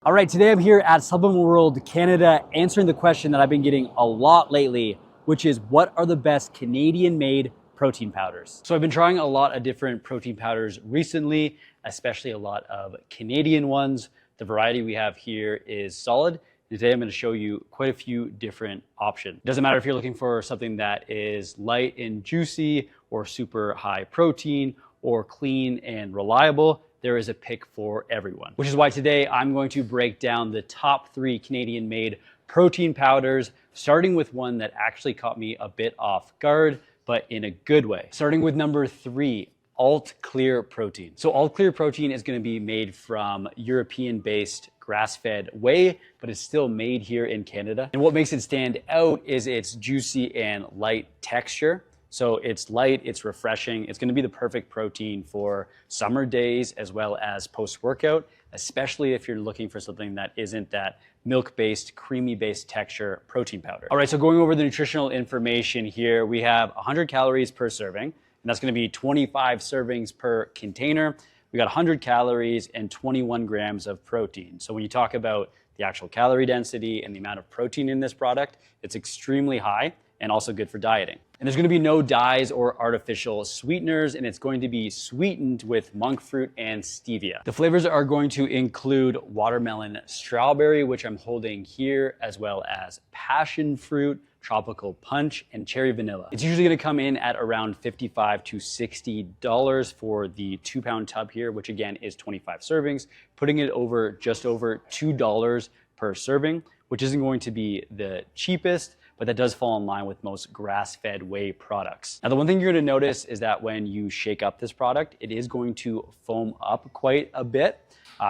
All right, today I'm here at Supplement World Canada answering the question that I've been getting a lot lately, which is what are the best Canadian-made protein powders? So I've been trying a lot of different protein powders recently, especially a lot of Canadian ones. The variety we have here is solid. Today I'm going to show you quite a few different options. It doesn't matter if you're looking for something that is light and juicy or super high protein or clean and reliable. There is a pick for everyone, which is why today I'm going to break down the top 3 Canadian made protein powders, starting with one that actually caught me a bit off guard, but in a good way. Starting with number 3, Alt Clear Protein. So Alt Clear Protein is going to be made from European-based grass-fed whey, but it's still made here in Canada. And what makes it stand out is its juicy and light texture. So it's light, it's refreshing. It's gonna be the perfect protein for summer days as well as post-workout, especially if you're looking for something that isn't that milk-based, creamy-based texture protein powder. All right, so going over the nutritional information here, we have 100 calories per serving, and that's gonna be 25 servings per container. We got 100 calories and 21 grams of protein. So when you talk about the actual calorie density and the amount of protein in this product, it's extremely high and also good for dieting. And there's gonna be no dyes or artificial sweeteners, and it's going to be sweetened with monk fruit and stevia. The flavors are going to include watermelon strawberry, which I'm holding here, as well as passion fruit, tropical punch, and cherry vanilla. It's usually gonna come in at around $55 to $60 for the 2-pound tub here, which again is 25 servings, putting it over just over $2 per serving, which isn't going to be the cheapest, but that does fall in line with most grass-fed whey products. Now, the one thing you're gonna notice is that when you shake up this product, it is going to foam up quite a bit.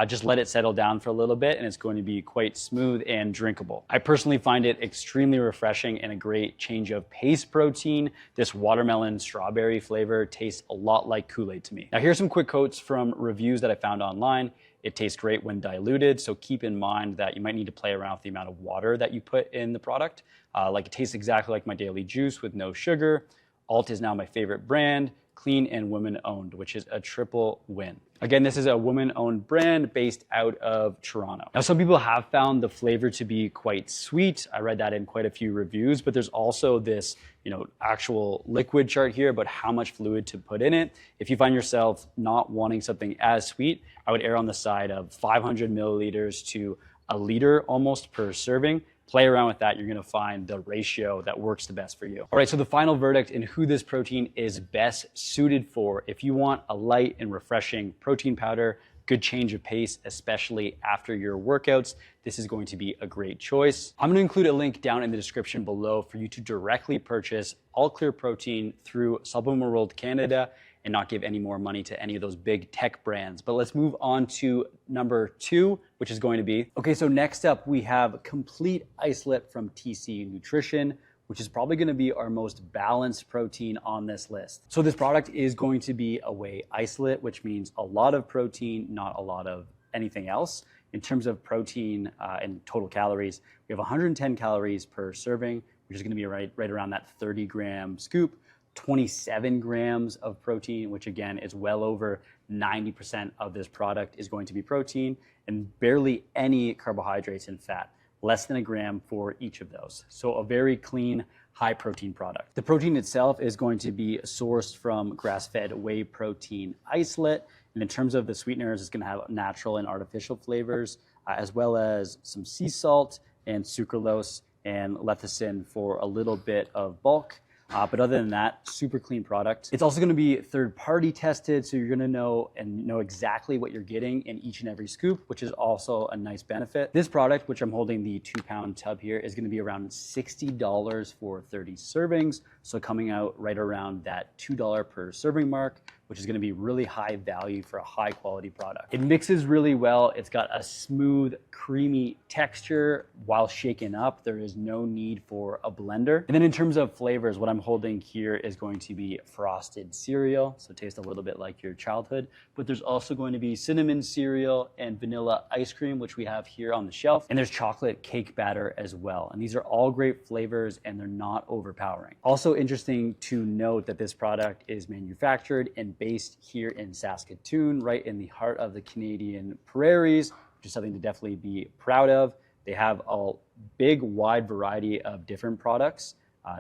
Just let it settle down for a little bit and it's going to be quite smooth and drinkable. I personally find it extremely refreshing and a great change of pace protein. This watermelon strawberry flavor tastes a lot like Kool-Aid to me. Now, here's some quick quotes from reviews that I found online. It tastes great when diluted, so keep in mind that you might need to play around with the amount of water that you put in the product. Like it tastes exactly like my daily juice with no sugar. Alt is now my favorite brand, clean and women-owned, which is a triple win. Again, this is a woman-owned brand based out of Toronto. Now, some people have found the flavor to be quite sweet. I read that in quite a few reviews, but there's also this, actual liquid chart here about how much fluid to put in it. If you find yourself not wanting something as sweet, I would err on the side of 500 milliliters to a liter almost per serving. Play around with that, you're gonna find the ratio that works the best for you. All right, so the final verdict in who this protein is best suited for. If you want a light and refreshing protein powder, good change of pace, especially after your workouts, this is going to be a great choice. I'm gonna include a link down in the description below for you to directly purchase Alt Clear Protein through Supplement World Canada and not give any more money to any of those big tech brands. But let's move on to number 2, which is going to be, okay, so next up we have Complete Isolate from TC Nutrition, which is probably gonna be our most balanced protein on this list. So this product is going to be a whey isolate, which means a lot of protein, not a lot of anything else. In terms of protein and total calories, we have 110 calories per serving, which is gonna be right around that 30-gram scoop. 27 grams of protein, which again is well over 90% of this product is going to be protein, and barely any carbohydrates and fat, less than a gram for each of those. So a very clean, high protein product. The protein itself is going to be sourced from grass-fed whey protein isolate. And in terms of the sweeteners, it's gonna have natural and artificial flavors, as well as some sea salt and sucralose and lecithin for a little bit of bulk. But other than that, super clean product. It's also gonna be third-party tested, so you're gonna know exactly what you're getting in each and every scoop, which is also a nice benefit. This product, which I'm holding the 2-pound tub here, is gonna be around $60 for 30 servings, so coming out right around that $2 per serving mark, which is gonna be really high value for a high quality product. It mixes really well. It's got a smooth, creamy texture while shaken up. There is no need for a blender. And then in terms of flavors, what I'm holding here is going to be frosted cereal. So it tastes a little bit like your childhood, but there's also going to be cinnamon cereal and vanilla ice cream, which we have here on the shelf. And there's chocolate cake batter as well. And these are all great flavors and they're not overpowering. Also interesting to note that this product is manufactured and based here in Saskatoon, right in the heart of the Canadian prairies, which is something to definitely be proud of. They have a big, wide variety of different products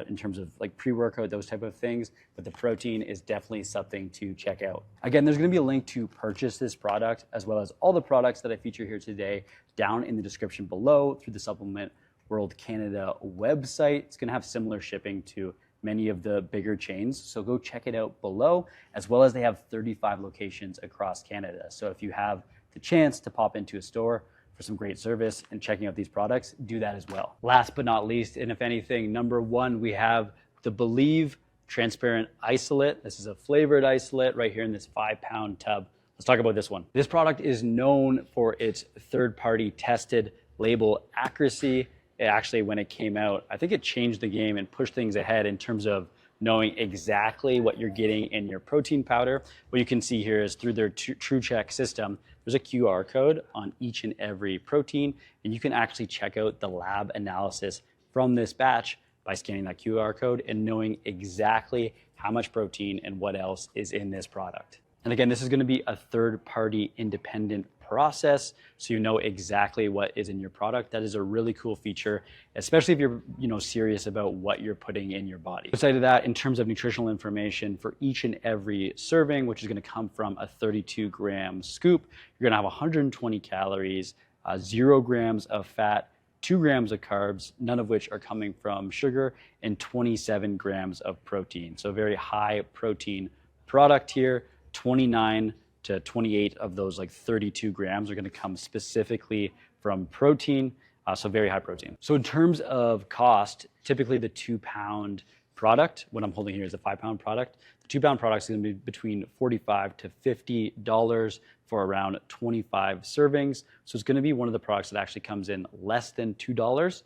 in terms of like pre-workout, those type of things, but the protein is definitely something to check out. Again, there's gonna be a link to purchase this product as well as all the products that I feature here today down in the description below through the Supplement World Canada website. It's gonna have similar shipping to many of the bigger chains, so go check it out below, as well as they have 35 locations across Canada. So if you have the chance to pop into a store for some great service and checking out these products, do that as well. Last but not least, and if anything, number one, we have the Believe Transparent Isolate. This is a flavored isolate right here in this 5-pound tub. Let's talk about this one. This product is known for its third-party tested label accuracy. Actually, when it came out, I think it changed the game and pushed things ahead in terms of knowing exactly what you're getting in your protein powder. What you can see here is through their TrueCheck system, there's a QR code on each and every protein, and you can actually check out the lab analysis from this batch by scanning that QR code and knowing exactly how much protein and what else is in this product. And again, this is gonna be a third-party independent process, so you know exactly what is in your product. That is a really cool feature, especially if you're serious about what you're putting in your body. Besides that, in terms of nutritional information for each and every serving, which is going to come from a 32-gram scoop, you're going to have 120 calories, 0 grams of fat, 2 grams of carbs, none of which are coming from sugar, and 27 grams of protein. So a very high protein product here. 29 to 28 of those like 32 grams are going to come specifically from protein, so very high protein. So in terms of cost, typically the 2-pound product, what I'm holding here is a 5-pound product. The 2-pound product is going to be between $45 to $50 for around 25 servings. So it's going to be one of the products that actually comes in less than $2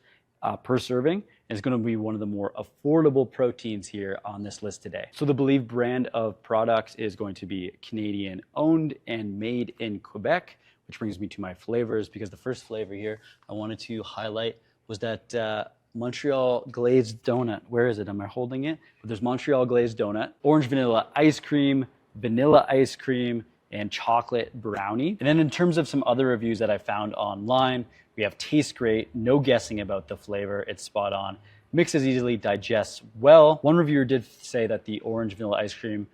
per serving. And it's going to be one of the more affordable proteins here on this list today. So the Believe brand of products is going to be Canadian owned and made in Quebec, which brings me to my flavors, because the first flavor here I wanted to highlight was that Montreal glazed donut. Where is it? Am I holding it? But there's Montreal glazed donut, orange vanilla ice cream, and chocolate brownie. And then in terms of some other reviews that I found online, we have tastes great, no guessing about the flavor, it's spot on, mixes easily, digests well. One reviewer did say that the orange vanilla ice cream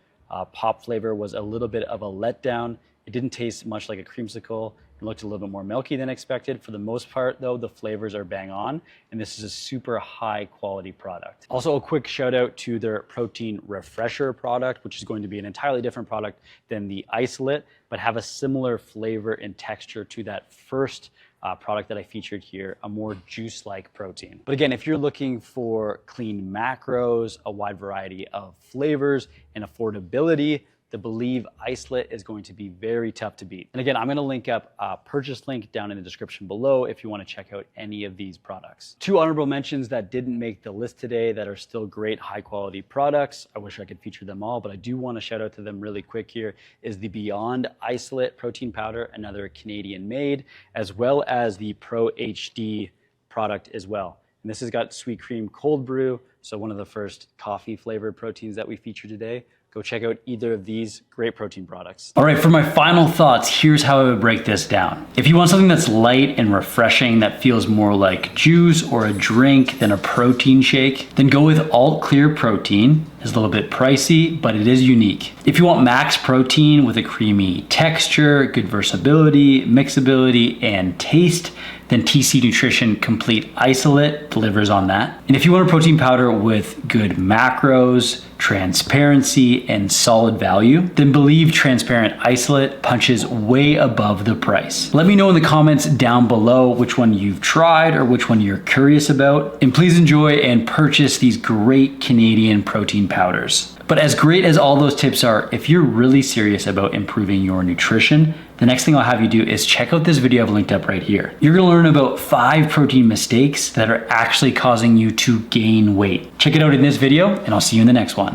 pop flavor was a little bit of a letdown. It didn't taste much like a creamsicle. It looked a little bit more milky than expected. For the most part though, the flavors are bang on, and this is a super high quality product. Also a quick shout out to their protein refresher product, which is going to be an entirely different product than the isolate, but have a similar flavor and texture to that first product that I featured here, a more juice-like protein. But again, if you're looking for clean macros, a wide variety of flavors, and affordability, the Believe isolate is going to be very tough to beat. And again, I'm gonna link up a purchase link down in the description below if you wanna check out any of these products. 2 honorable mentions that didn't make the list today that are still great, high quality products. I wish I could feature them all, but I do wanna shout out to them really quick here, is the Beyond Isolate Protein Powder, another Canadian made, as well as the Pro HD product as well. And this has got sweet cream cold brew, so one of the first coffee flavored proteins that we feature today. Go check out either of these great protein products. All right, for my final thoughts, here's how I would break this down. If you want something that's light and refreshing that feels more like juice or a drink than a protein shake, then go with Alt Clear Protein. It's a little bit pricey, but it is unique. If you want max protein with a creamy texture, good versatility, mixability, and taste, then TC Nutrition Complete Isolate delivers on that. And if you want a protein powder with good macros, transparency, and solid value, then Believe Transparent Isolate punches way above the price. Let me know in the comments down below which one you've tried or which one you're curious about. And please enjoy and purchase these great Canadian protein powders. But as great as all those tips are, if you're really serious about improving your nutrition, the next thing I'll have you do is check out this video I've linked up right here. You're gonna learn about 5 protein mistakes that are actually causing you to gain weight. Check it out in this video, and I'll see you in the next one.